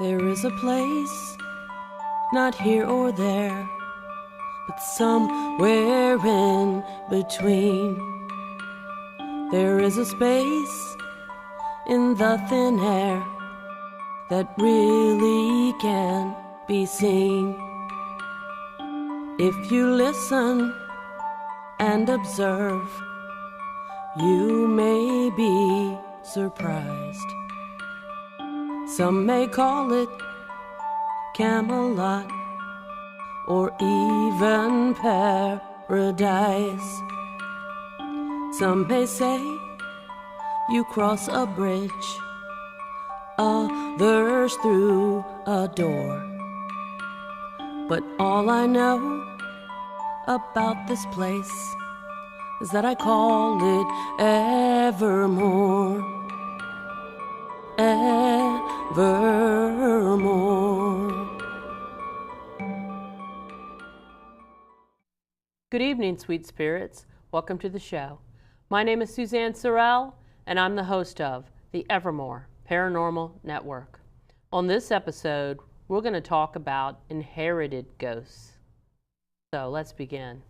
There is a place, not here or there, but somewhere in between. There is a space in the thin air that really can't be seen. If you listen and observe, you may be surprised. Some may call it Camelot or even paradise. Some may say you cross a bridge, others through a door. But all I know about this place is that I call it Evermore. Evermore. Good evening, sweet spirits. Welcome to the show. My name is Suzanne Sorrell, and I'm the host of the Evermore Paranormal Network. On this episode, we're going to talk about inherited ghosts. So let's begin.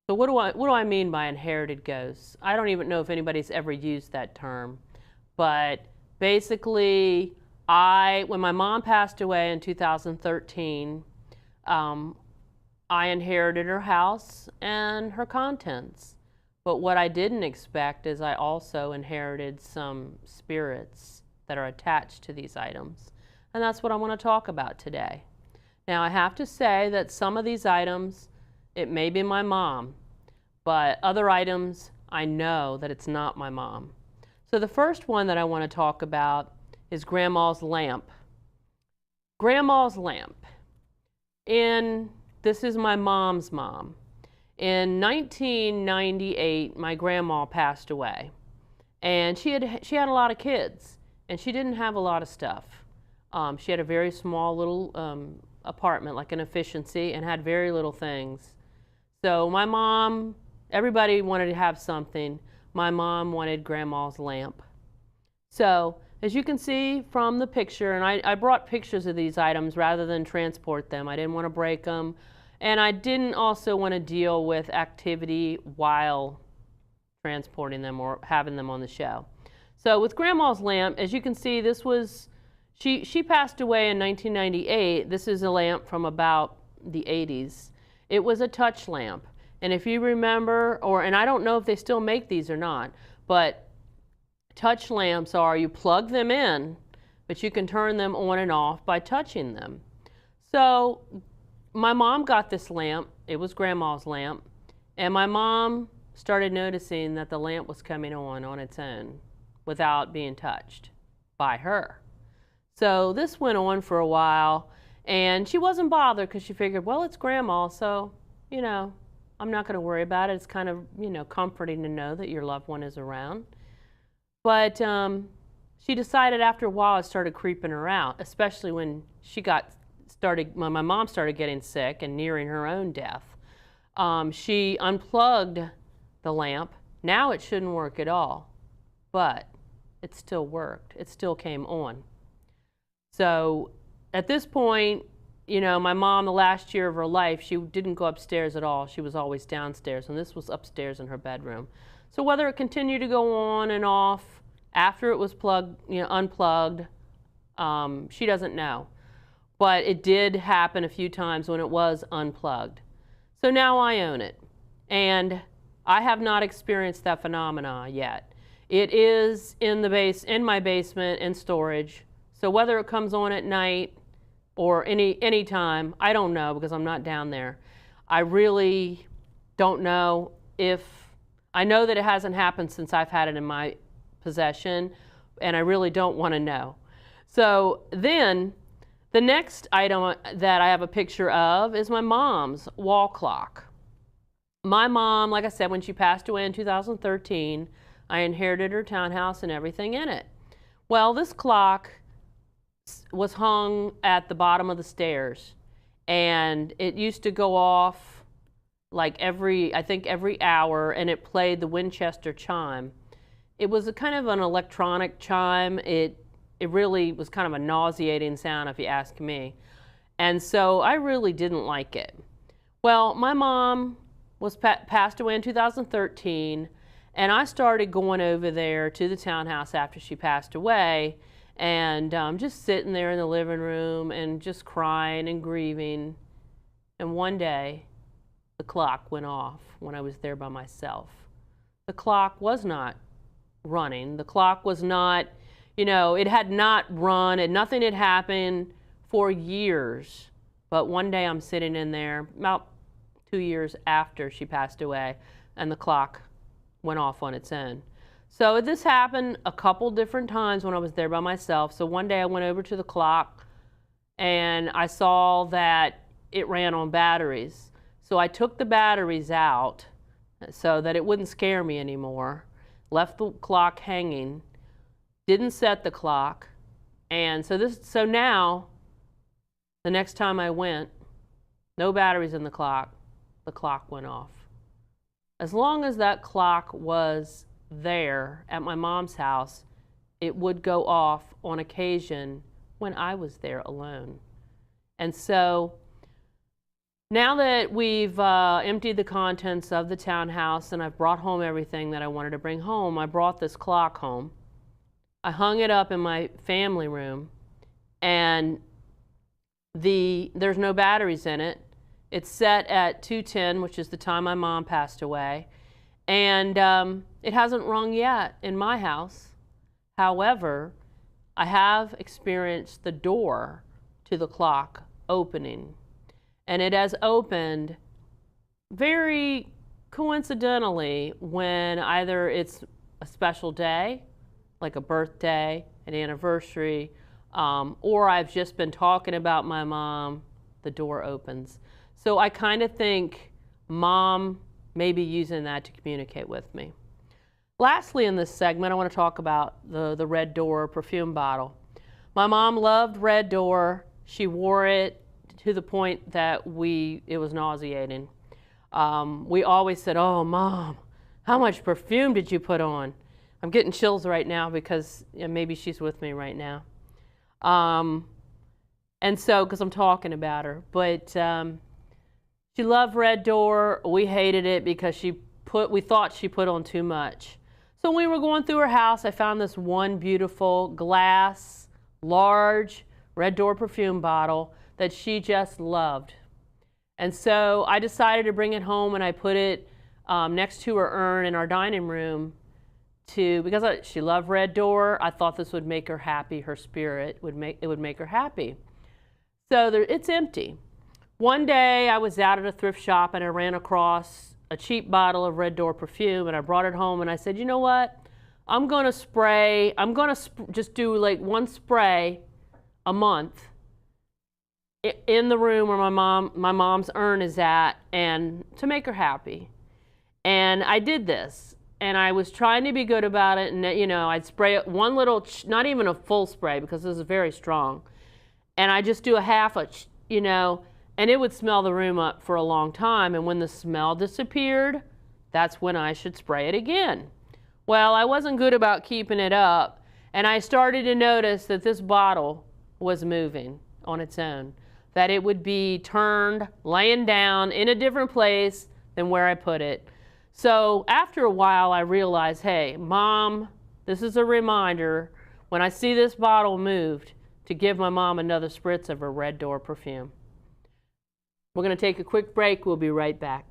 So what do I mean by inherited ghosts? I don't even know if anybody's ever used that term, but basically, when my mom passed away in 2013, I inherited her house and her contents. But what I didn't expect is I also inherited some spirits that are attached to these items. And that's what I want to talk about today. Now, I have to say that some of these items, it may be my mom, but other items, I know that it's not my mom. So the first one that I want to talk about is Grandma's lamp. Grandma's lamp. This is my mom's mom. In 1998, my grandma passed away, and she had a lot of kids, and she didn't have a lot of stuff. She had a very small little apartment, like an efficiency, and had very little things. So my mom, everybody wanted to have something. My mom wanted Grandma's lamp. So as you can see from the picture, and I brought pictures of these items rather than transport them. I didn't want to break them. And I didn't also want to deal with activity while transporting them or having them on the show. So with Grandma's lamp, as you can see, this was, she passed away in 1998. This is a lamp from about the 80s. It was a touch lamp. And if you remember, and I don't know if they still make these or not, but touch lamps are, you plug them in, but you can turn them on and off by touching them. So my mom got this lamp. It was Grandma's lamp. And my mom started noticing that the lamp was coming on its own without being touched by her. So this went on for a while, and she wasn't bothered because she figured, well, it's Grandma, so, you know, I'm not going to worry about it. It's kind of, you know, comforting to know that your loved one is around. But she decided after a while it started creeping her out, especially when my mom started getting sick and nearing her own death. She unplugged the lamp. Now it shouldn't work at all, but it still worked. It still came on. So at this point, you know, my mom, the last year of her life, she didn't go upstairs at all. She was always downstairs, and this was upstairs in her bedroom. So whether it continued to go on and off after it was unplugged, she doesn't know. But it did happen a few times when it was unplugged. So now I own it, and I have not experienced that phenomena yet. It is in my basement in storage. So whether it comes on at night or any time, I don't know because I'm not down there. I really don't know I know that it hasn't happened since I've had it in my possession, and I really don't want to know. So then the next item that I have a picture of is my mom's wall clock. My mom, like I said, when she passed away in 2013, I inherited her townhouse and everything in it. Well, this clock was hung at the bottom of the stairs, and it used to go off like every hour, and it played the Winchester chime. It was a kind of an electronic chime. It it really was kind of a nauseating sound if you ask me. And so I really didn't like it. Well, my mom was passed away in 2013, and I started going over there to the townhouse after she passed away, and just sitting there in the living room and just crying and grieving. And one day, the clock went off when I was there by myself. The clock was not running. The clock was not, it had not run, and nothing had happened for years. But one day I'm sitting in there, about 2 years after she passed away, and the clock went off on its own. So this happened a couple different times when I was there by myself. So one day I went over to the clock, and I saw that it ran on batteries. So I took the batteries out so that it wouldn't scare me anymore, left the clock hanging, didn't set the clock, and so now, the next time I went, no batteries in the clock went off. As long as that clock was there at my mom's house, it would go off on occasion when I was there alone. And so now that we've emptied the contents of the townhouse and I've brought home everything that I wanted to bring home, I brought this clock home. I hung it up in my family room, and there's no batteries in it. It's set at 2:10, which is the time my mom passed away, and it hasn't rung yet in my house. However, I have experienced the door to the clock opening, and it has opened very coincidentally when either it's a special day, like a birthday, an anniversary, or I've just been talking about my mom, the door opens. So I kind of think Mom may be using that to communicate with me. Lastly, in this segment, I want to talk about the Red Door perfume bottle. My mom loved Red Door. She wore it to the point that it was nauseating. We always said, "Oh, Mom, how much perfume did you put on?" I'm getting chills right now because maybe she's with me right now. And so, because I'm talking about her. But she loved Red Door. We hated it because we thought she put on too much. So when we were going through her house, I found this one beautiful glass, large Red Door perfume bottle that she just loved. And so I decided to bring it home, and I put it next to her urn in our dining room because she loved Red Door. I thought this would make her happy. Her spirit would make her happy. So it's empty. One day I was out at a thrift shop and I ran across a cheap bottle of Red Door perfume, and I brought it home, and I said, "You know what? I'm going to just do like one spray a month in the room where my mom's urn is at, and to make her happy." And I did this. And I was trying to be good about it, and I'd spray it one little, not even a full spray because this is very strong. And I just do a half and it would smell the room up for a long time. And when the smell disappeared, that's when I should spray it again. Well, I wasn't good about keeping it up, and I started to notice that this bottle was moving on its own, that it would be turned, laying down in a different place than where I put it. So after a while, I realized, hey, Mom, this is a reminder when I see this bottle moved to give my mom another spritz of her Red Door perfume. We're going to take a quick break. We'll be right back.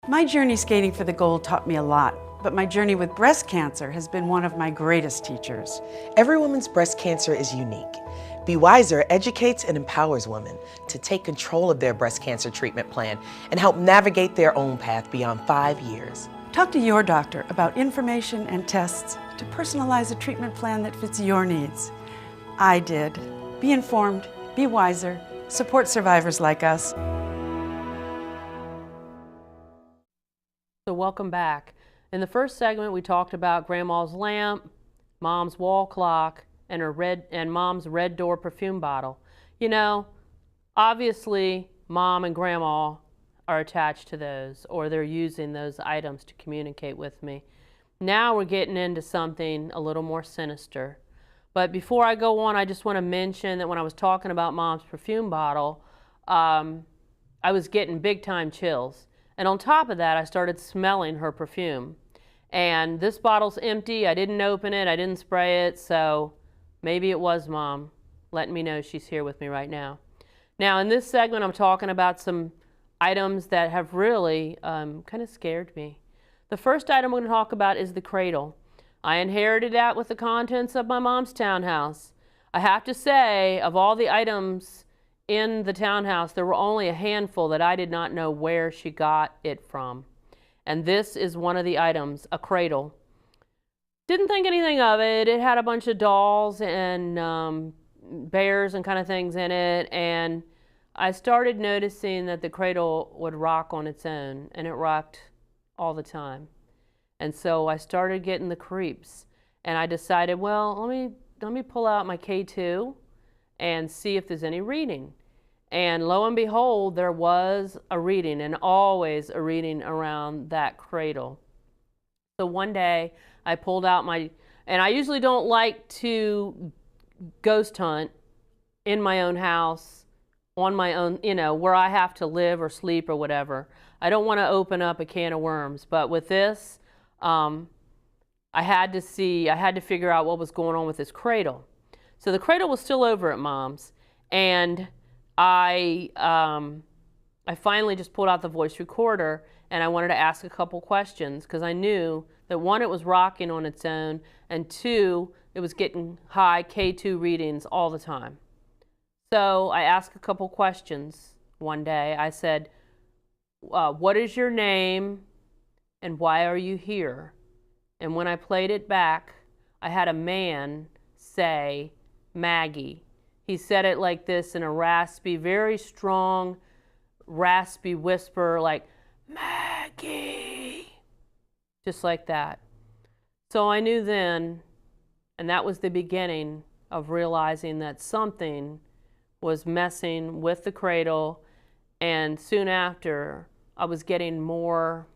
My journey skating for the gold taught me a lot, but my journey with breast cancer has been one of my greatest teachers. Every woman's breast cancer is unique. Be Wiser educates and empowers women to take control of their breast cancer treatment plan and help navigate their own path beyond 5 years. Talk to your doctor about information and tests to personalize a treatment plan that fits your needs. I did. Be informed, be wiser, support survivors like us. So welcome back. In the first segment, we talked about Grandma's lamp, Mom's wall clock, and Mom's red door perfume bottle. You know, obviously Mom and Grandma are attached to those, or they're using those items to communicate with me. Now we're getting into something a little more sinister. But before I go on, I just want to mention that when I was talking about Mom's perfume bottle, I was getting big time chills. And on top of that, I started smelling her perfume. And this bottle's empty. I didn't open it. I didn't spray it. So maybe it was Mom letting me know she's here with me right now. Now, in this segment, I'm talking about some items that have really kind of scared me. The first item we're going to talk about is the cradle. I inherited that with the contents of my mom's townhouse. I have to say, of all the items in the townhouse, there were only a handful that I did not know where she got it from. And this is one of the items, a cradle. Didn't think anything of it. It had a bunch of dolls and bears and kind of things in it. And I started noticing that the cradle would rock on its own, and it rocked all the time. And so I started getting the creeps, and I decided, well, let me pull out my K2 and see if there's any reading. And lo and behold, there was a reading, and always a reading around that cradle. So one day I pulled out and I usually don't like to ghost hunt in my own house, on my own, you know, where I have to live or sleep or whatever. I don't want to open up a can of worms, but with this, I had to figure out what was going on with this cradle. So the cradle was still over at Mom's, and I finally just pulled out the voice recorder, and I wanted to ask a couple questions because I knew that one, it was rocking on its own, and two, it was getting high K2 readings all the time. So I asked a couple questions one day. I said, what is your name and why are you here? And when I played it back, I had a man say, Maggie. He said it like this in a raspy, very strong, raspy whisper, like, Maggie. Just like that. So I knew then, and that was the beginning of realizing that something was messing with the cradle, and soon after, I was getting more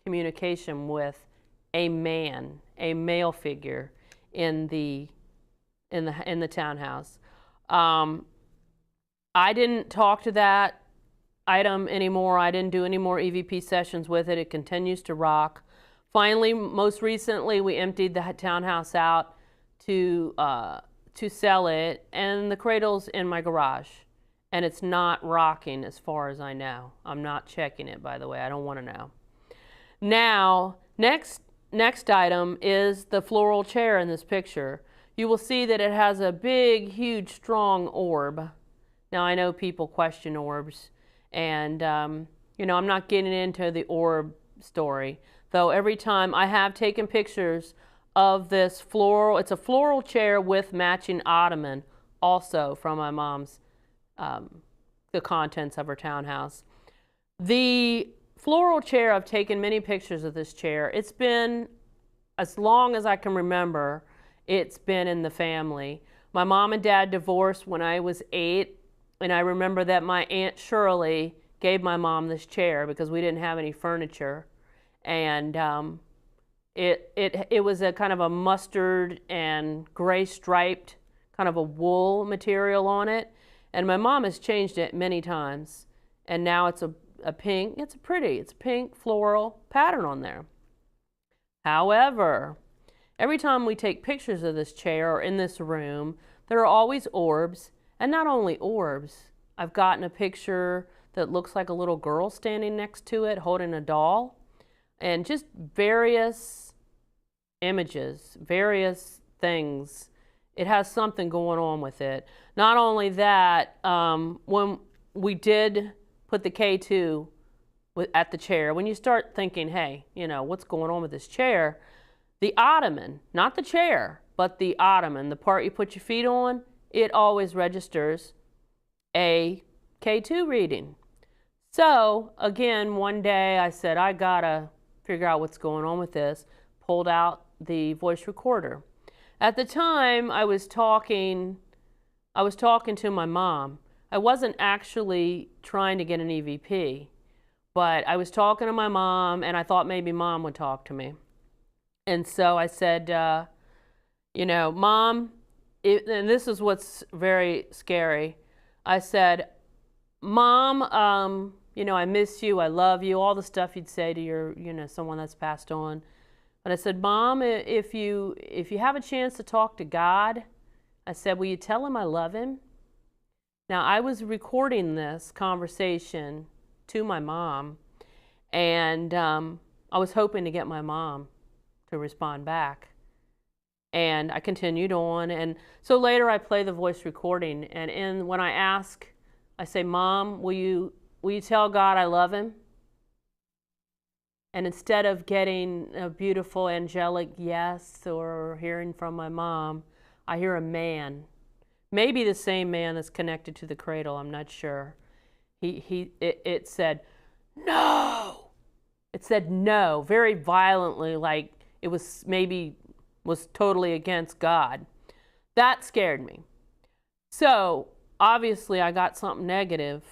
communication with a man, a male figure in the townhouse. I didn't talk to that item anymore. I didn't do any more EVP sessions with it. It continues to rock. Finally, most recently, we emptied the townhouse out to sell it, and the cradle's in my garage, and it's not rocking as far as I know. I'm not checking it, by the way. I don't want to know. Now, next item is the floral chair in this picture. You will see that it has a big, huge, strong orb. Now, I know people question orbs, and you know, I'm not getting into the orb story, though every time I have taken pictures of this floral, it's a floral chair with matching ottoman, also from my mom's, the contents of her townhouse. The floral chair, I've taken many pictures of this chair. It's been, as long as I can remember, it's been in the family. My mom and dad divorced when I was 8, and I remember that my Aunt Shirley gave my mom this chair because we didn't have any furniture. And it was a kind of a mustard and gray striped kind of a wool material on it. And my mom has changed it many times. And now it's a pink, it's a pink floral pattern on there. However, every time we take pictures of this chair or in this room, there are always orbs. And not only orbs, I've gotten a picture that looks like a little girl standing next to it holding a doll. And just various images, various things. It has something going on with it. Not only that, when we did put the K2 at the chair, when you start thinking, hey, you know, what's going on with this chair? The ottoman, not the chair, but the ottoman, the part you put your feet on, it always registers a K2 reading. So, again, one day I said, I gotta figure out what's going on with this, pulled out the voice recorder. At the time, I was talking to my mom. I wasn't actually trying to get an EVP, but I was talking to my mom, and I thought maybe Mom would talk to me. And so I said, you know, Mom, and this is what's very scary. I said, Mom, you know, I miss you, I love you, all the stuff you'd say to your, you know, someone that's passed on. But I said, Mom, if you have a chance to talk to God, I said, will you tell him I love him? Now, I was recording this conversation to my mom, and I was hoping to get my mom to respond back. And I continued on, and so later I play the voice recording, and when I ask, I say, Mom, will you tell God I love him? And instead of getting a beautiful angelic yes or hearing from my mom, I hear a man, maybe the same man that's connected to the cradle, I'm not sure. It said, no! It said no, very violently, like it was totally against God. That scared me. So obviously I got something negative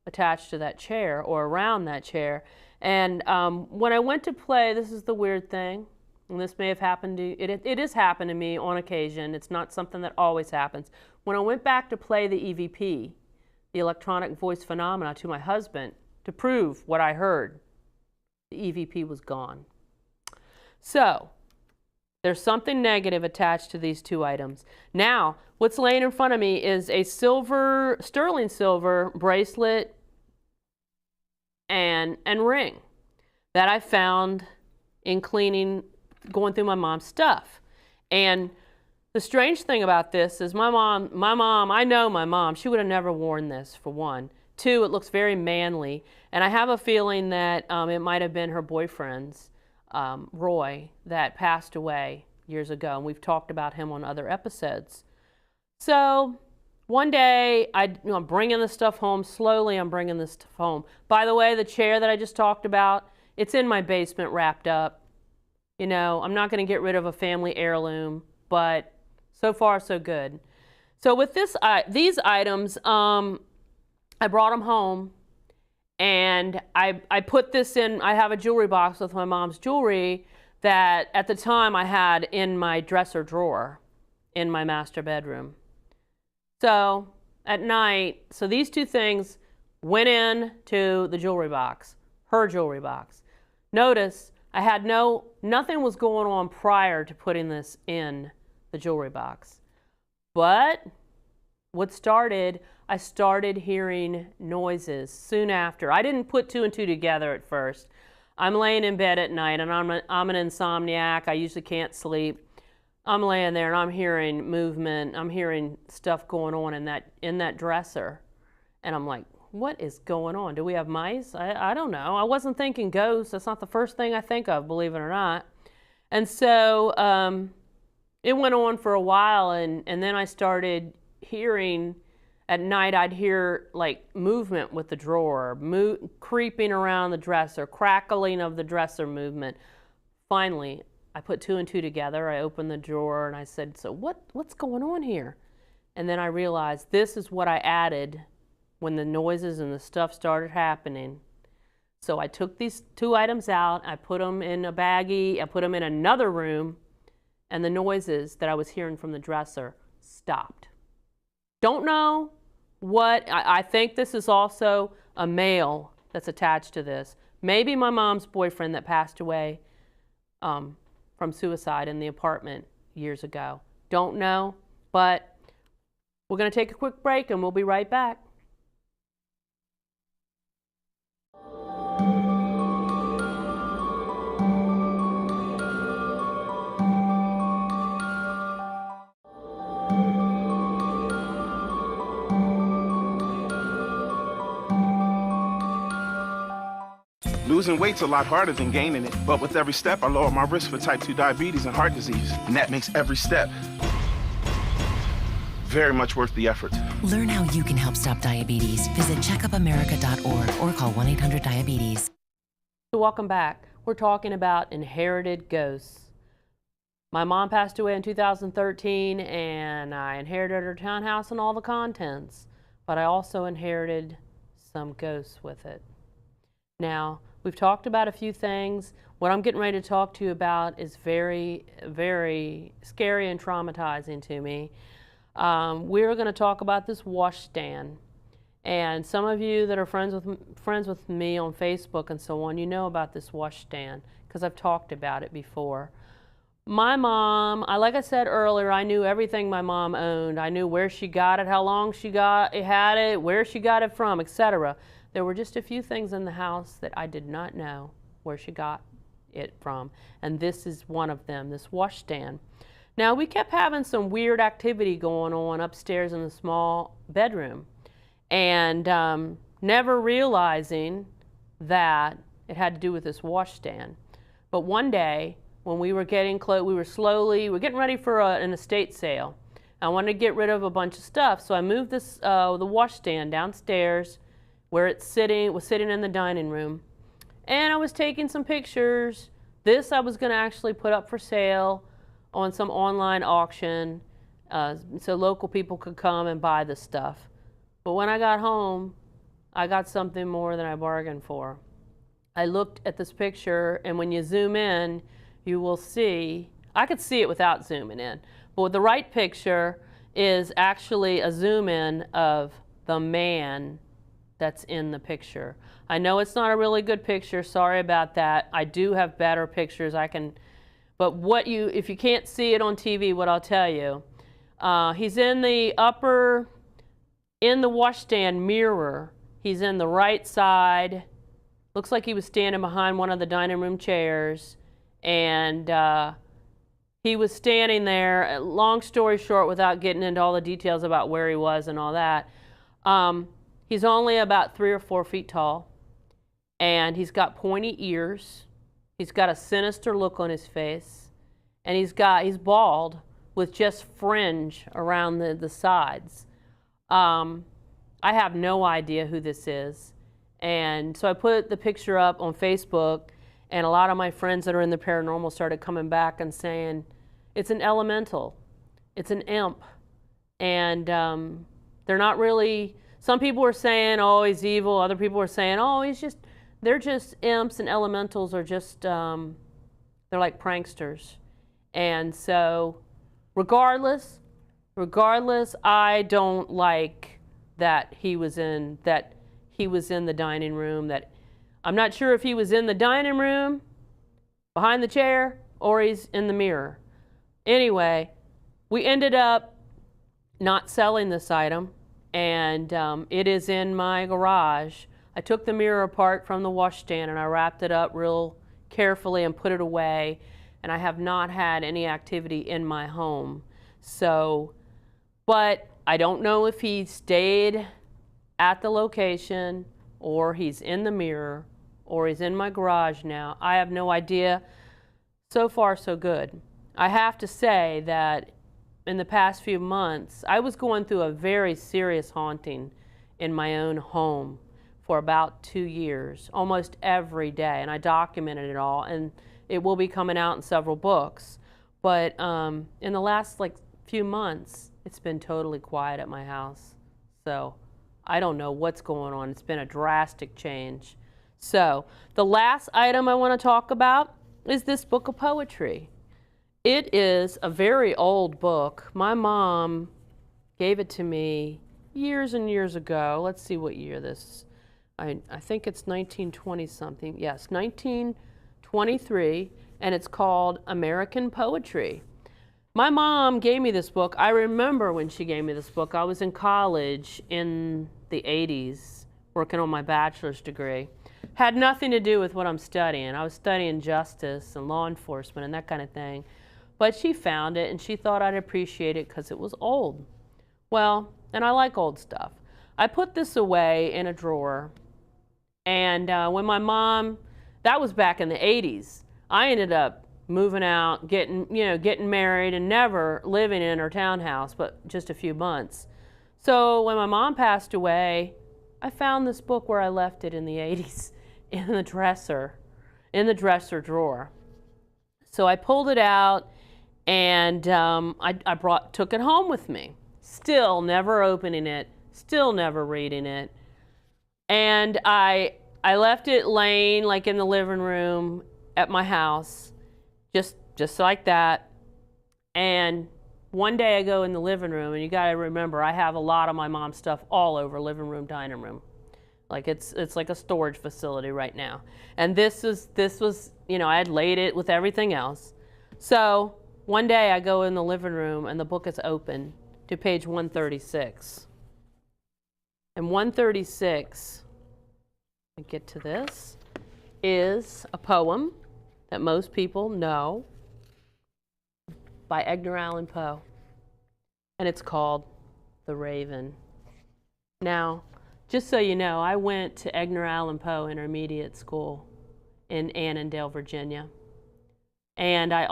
attached to that chair or around that chair. And when I went to play, this is the weird thing, and this may have happened to, it has happened to me on occasion. It's not something that always happens. When I went back to play the EVP, the electronic voice phenomena, to my husband to prove what I heard, the EVP was gone. So there's something negative attached to these two items. Now, what's laying in front of me is a sterling silver bracelet and ring that I found in cleaning, going through my mom's stuff. And the strange thing about this is my mom, I know my mom, she would have never worn this, for one. Two, it looks very manly. And I have a feeling that it might have been her boyfriend's, Roy, that passed away years ago. And we've talked about him on other episodes. So one day, I'm bringing this stuff home. Slowly, I'm bringing this stuff home. By the way, the chair that I just talked about, it's in my basement wrapped up. You know, I'm not going to get rid of a family heirloom, but so far, so good. So with these items, I brought them home, and I put this in. I have a jewelry box with my mom's jewelry that at the time I had in my dresser drawer in my master bedroom. So at night, so these two things went in to the jewelry box, her jewelry box. Notice I had nothing was going on prior to putting this in the jewelry box. But what started, I started hearing noises soon after. I didn't put two and two together at first. I'm laying in bed at night, and I'm an insomniac. I usually can't sleep. I'm laying there and I'm hearing movement. I'm hearing stuff going on in that dresser. And I'm like, what is going on? Do we have mice? I don't know. I wasn't thinking ghosts. That's not the first thing I think of, believe it or not. And so it went on for a while, and then I started hearing, at night I'd hear like movement with the drawer, creeping around the dresser, crackling of the dresser movement. Finally, I put two and two together. I opened the drawer and I said, so what's going on here? And then I realized this is what I added when the noises and the stuff started happening. So I took these two items out, I put them in a baggie, I put them in another room, and the noises that I was hearing from the dresser stopped. Don't know what, I think this is also a male that's attached to this. Maybe my mom's boyfriend that passed away from suicide in the apartment years ago. Don't know, but we're going to take a quick break and we'll be right back. Losing weight's a lot harder than gaining it, but with every step, I lower my risk for type 2 diabetes and heart disease, and that makes every step very much worth the effort. Learn how you can help stop diabetes. Visit checkupamerica.org or call 1-800-DIABETES. So welcome back. We're talking about inherited ghosts. My mom passed away in 2013, and I inherited her townhouse and all the contents, but I also inherited some ghosts with it. Now, we've talked about a few things. What I'm getting ready to talk to you about is very, very scary and traumatizing to me. We're going to talk about this washstand. And some of you that are friends with me on Facebook and so on, you know about this washstand because I've talked about it before. My mom, like I said earlier, I knew everything my mom owned. I knew where she got it, how long she had it, where she got it from, etc. There were just a few things in the house that I did not know where she got it from. And this is one of them, this washstand. Now, we kept having some weird activity going on upstairs in the small bedroom, and never realizing that it had to do with this washstand. But one day, when we were getting close, we were getting ready for an estate sale. I wanted to get rid of a bunch of stuff, so I moved this the washstand downstairs where it was sitting in the dining room. And I was taking some pictures. This I was going to actually put up for sale on some online auction so local people could come and buy the stuff. But when I got home, I got something more than I bargained for. I looked at this picture, and when you zoom in, you will see, I could see it without zooming in, but the right picture is actually a zoom in of the man that's in the picture. I know it's not a really good picture, sorry about that. I do have better pictures, but if you can't see it on TV, what I'll tell you, he's in the washstand mirror. He's in the right side. Looks like he was standing behind one of the dining room chairs, and he was standing there. Long story short, without getting into all the details about where he was and all that, he's only about 3 or 4 feet tall, and he's got pointy ears. He's got a sinister look on his face, and he's bald with just fringe around the sides. I have no idea who this is. And so I put the picture up on Facebook, and a lot of my friends that are in the paranormal started coming back and saying, it's an elemental, it's an imp. And they're not really, some people were saying, oh, he's evil. Other people were saying, oh, they're just imps, and elementals are just, they're like pranksters. And so regardless, I don't like that he was in the dining room. That I'm not sure if he was in the dining room behind the chair or he's in the mirror. Anyway, we ended up not selling this item, and it is in my garage. I took the mirror apart from the washstand and I wrapped it up real carefully and put it away, and I have not had any activity in my home. So, but I don't know if he stayed at the location, or he's in the mirror, or he's in my garage now. I have no idea. So far, so good. I have to say that in the past few months, I was going through a very serious haunting in my own home for about 2 years, almost every day, and I documented it all, and it will be coming out in several books. But in the last few months, it's been totally quiet at my house. So I don't know what's going on. It's been a drastic change. So the last item I want to talk about is this book of poetry. It is a very old book. My mom gave it to me years and years ago. Let's see what year this, I think it's 1920 something. Yes, 1923, and it's called American Poetry. My mom gave me this book. I remember when she gave me this book. I was in college in the 80s working on my bachelor's degree. Had nothing to do with what I'm studying. I was studying justice and law enforcement and that kind of thing. But she found it and she thought I'd appreciate it because it was old. Well, and I like old stuff. I put this away in a drawer, and when my mom, that was back in the 80s, I ended up moving out, getting married, and never living in her townhouse, but just a few months. So when my mom passed away, I found this book where I left it in the 80s in the dresser drawer. So I pulled it out, And I took it home with me. Still never opening it, still never reading it. And I left it laying like in the living room at my house, just like that. And one day I go in the living room, and you gotta remember, I have a lot of my mom's stuff all over living room, dining room. Like it's like a storage facility right now. And this was, you know, I had laid it with everything else. So one day I go in the living room and the book is open to page 136. And 136, let me get to this, is a poem that most people know by Edgar Allan Poe. And it's called The Raven. Now, just so you know, I went to Edgar Allan Poe Intermediate School in Annandale, Virginia. And like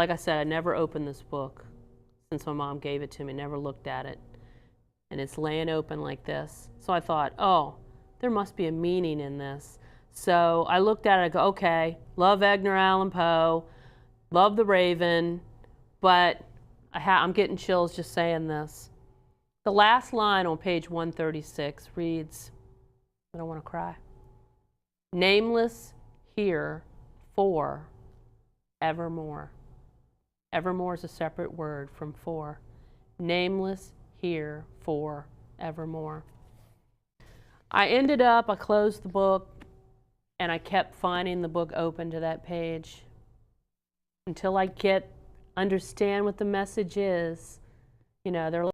I said, I never opened this book since my mom gave it to me, never looked at it. And it's laying open like this. So I thought, oh, there must be a meaning in this. So I looked at it, I go, okay, love Edgar Allan Poe, love The Raven, but I'm getting chills just saying this. The last line on page 136 reads, I don't want to cry. Nameless here for evermore. Evermore is a separate word from for. Nameless here for evermore. I closed the book, and I kept finding the book open to that page until I understand what the message is. You know, they're